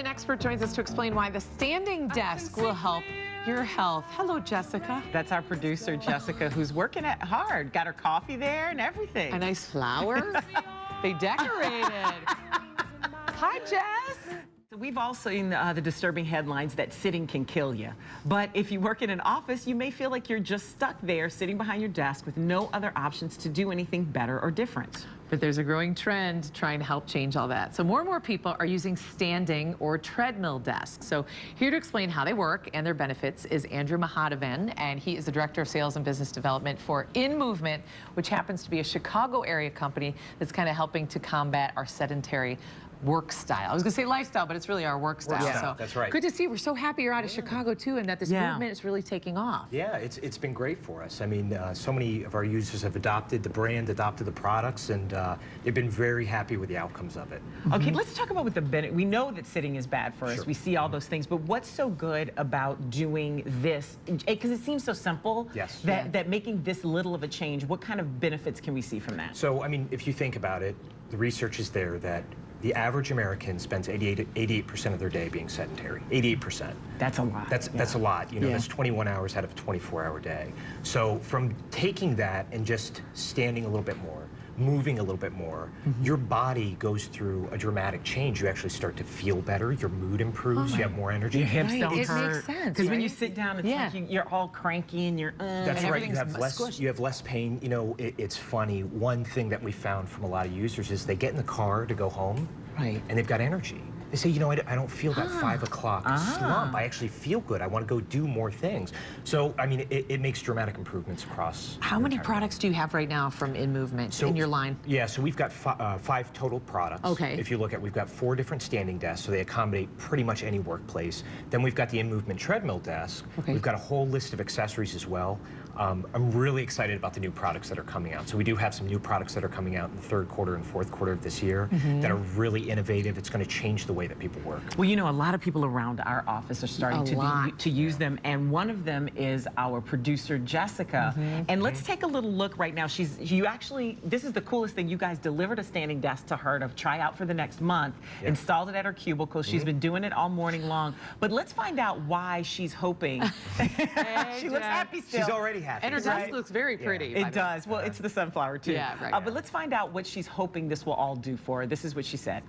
an expert joins us to explain why the standing desk will help your health. Hello, Jessica. That's our producer, Jessica, who's working hard. Got her coffee there and everything. A nice flowers. They decorated. Hi, Jess. We've all seen the disturbing headlines that sitting can kill you. But if you work in an office, you may feel like you're just stuck there sitting behind your desk with no other options to do anything better or different. But there's a growing trend trying to help change all that. So more and more people are using standing or treadmill desks. So here to explain how they work and their benefits is Andrew Mahadevan, and he is the Director of Sales and Business Development for InMovement, which happens to be a Chicago area company that's kind of helping to combat our sedentary work style. I was going to say lifestyle, but it's really our work style. Yeah, so that's right. Good to see. We're so happy you're out of Chicago too, and that this movement is really taking off. Yeah, it's been great for us. I mean, so many of our users have adopted the brand, adopted the products, and they've been very happy with the outcomes of it. Okay, let's talk about what the benefit. We know that sitting is bad for us. We see all those things, but what's so good about doing this? Because it seems so simple. Yes. That making this little of a change. What kind of benefits can we see from that? So, I mean, if you think about it, the research is there that the average American spends 88% of their day being sedentary. 88%. That's a lot. That's a lot. You know, that's 21 hours out of a 24-hour day. So from taking that and just standing a little bit more, moving a little bit more, your body goes through a dramatic change. You actually start to feel better. Your mood improves. You have more energy. Your hips don't It hurt. makes sense. Because when you sit down, it's like you're all cranky and you're. That's and right. You have squished. less pain. You know, it's funny. One thing that we found from a lot of users is they get in the car to go home, and they've got energy. They say, you know, I don't feel that 5 o'clock slump. I actually feel good. I want to go do more things. So, I mean, it makes dramatic improvements across. How many products do you have right now from InMovement in your line? Yeah, so we've got 5 total products. Okay. If you look at, we've got 4 different standing desks, so they accommodate pretty much any workplace. Then we've got the InMovement treadmill desk. We've got a whole list of accessories as well. I'm really excited about the new products that are coming out. So we do have some new products that are coming out in the 3rd quarter and 4th quarter of this year that are really innovative. It's going to change the way that people work. Well, you know, a lot of people around our office are starting to use them, and one of them is our producer, Jessica. And let's take a little look right now. You actually, this is the coolest thing. You guys delivered a standing desk to her to try out for the next month, installed it at her cubicle. She's been doing it all morning long. But let's find out why she's hoping. She looks happy still. She's already happy. And her desk looks very pretty. It does. Well, it's the sunflower too. Yeah, right. But let's find out what she's hoping this will all do for her. This is what she said.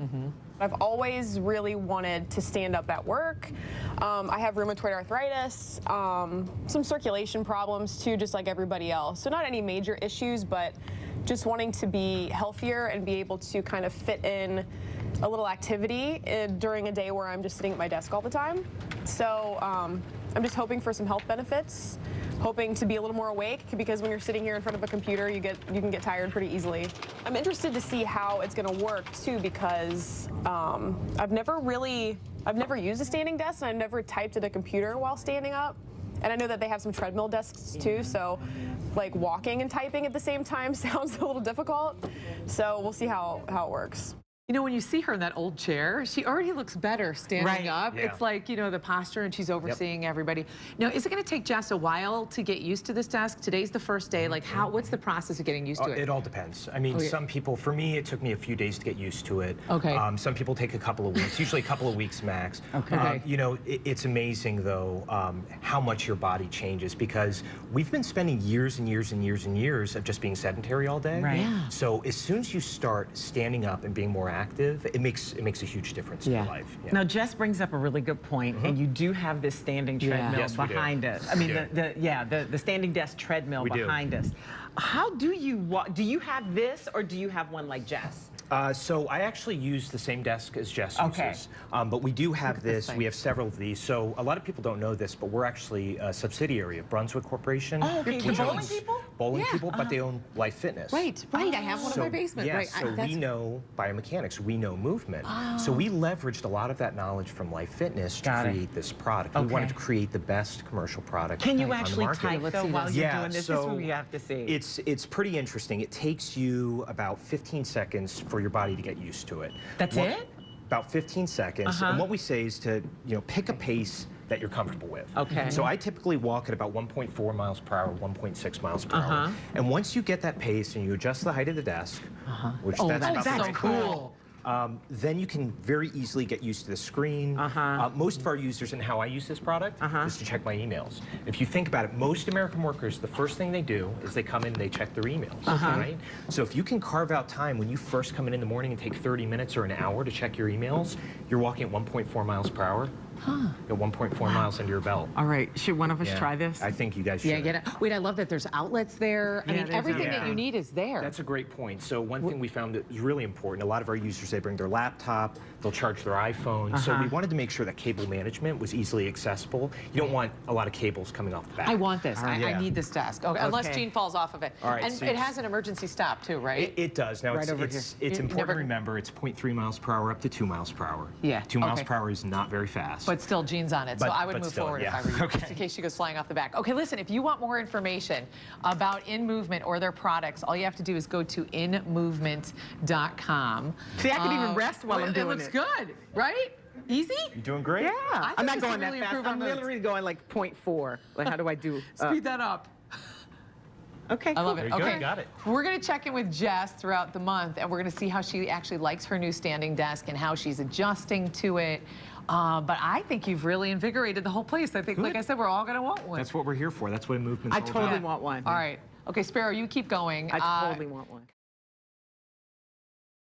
I've always really wanted to stand up at work. I have rheumatoid arthritis, some circulation problems too, just like everybody else. So not any major issues, but just wanting to be healthier and be able to kind of fit in a little activity during a day where I'm just sitting at my desk all the time. So I'm just hoping for some health benefits, hoping to be a little more awake, because when you're sitting here in front of a computer, you can get tired pretty easily. I'm interested to see how it's going to work too, because I've never used a standing desk, and I've never typed at a computer while standing up. And I know that they have some treadmill desks too, so like walking and typing at the same time sounds a little difficult. So we'll see how it works. You know, when you see her in that old chair, she already looks better standing up. It's like, you know, the posture, and she's overseeing everybody. Now, is it going to take Jess a while to get used to this desk? Today's the first day. Like, what's the process of getting used to it? It all depends. I mean, some people, for me, it took me a few days to get used to it. Some people take a couple of weeks, usually a couple of weeks max. You know, it's amazing, though, how much your body changes, because we've been spending years and years and years and years of just being sedentary all day. So as soon as you start standing up and being more active, it makes a huge difference in your life. Now, Jess brings up a really good point, and you do have this standing treadmill behind us. I mean, the standing desk treadmill behind us. How do you walk? Do you have this, or do you have one like Jess? So I actually use the same desk as Jess uses, but we do have this. We have several of these. So a lot of people don't know this, but we're actually a subsidiary of Brunswick Corporation. Which bowling people? Bowling people, but they own Life Fitness. Right. I have one in my basement. So we know biomechanics, we know movement. So we leveraged a lot of that knowledge from Life Fitness to create this product. We wanted to create the best commercial product. Can you actually type though while you're doing this? So this is what we have to see. It's pretty interesting. It takes you about 15 seconds for your body to get used to it. That's it? About 15 seconds. And what we say is to, you know, pick a pace that you're comfortable with. So I typically walk at about 1.4 miles per hour, 1.6 miles per hour. And once you get that pace and you adjust the height of the desk, which that's about so cool. then you can very easily get used to the screen. Most of our users, and how I use this product, is to check my emails. If you think about it, most American workers, the first thing they do is they come in and they check their emails, right? So if you can carve out time when you first come in the morning and take 30 minutes or an hour to check your emails, you're walking at 1.4 miles per hour. You're 1.4 miles into your belt. All right, should one of us try this? I think you guys should. Yeah, get it. Wait, I love that there's outlets there. I mean, everything that you need is there. That's a great point. So one thing we found that is really important, a lot of our users, they bring their laptop, they'll charge their iPhone. So we wanted to make sure that cable management was easily accessible. You don't want a lot of cables coming off the back. I want this. I need this desk. Okay, unless Jean falls off of it. All right, and so it has an emergency stop too, right? It does. Now, right it's important to remember it's 0.3 miles per hour up to 2 miles per hour. Yeah. 2 miles per hour is not very fast. But still, Jean's on it. So I would move still, forward if I were you, just in case she goes flying off the back. Okay, listen, if you want more information about InMovement or their products, all you have to do is go to InMovement.com. See, I can even rest while I'm doing it. It looks good, right? Easy? You're doing great. Yeah. I'm not going that fast. I'm literally going like 0.4. Like, how do I do? Speed that up. Okay, I love it. There you Okay, go. Got it. We're going to check in with Jess throughout the month, and we're going to see how she actually likes her new standing desk and how she's adjusting to it. But I think you've really invigorated the whole place. I think, like I said, we're all going to want one. That's what we're here for. That's what InMovement's all I totally about. want one. All right. Okay, Sparrow, you keep going. I totally want one.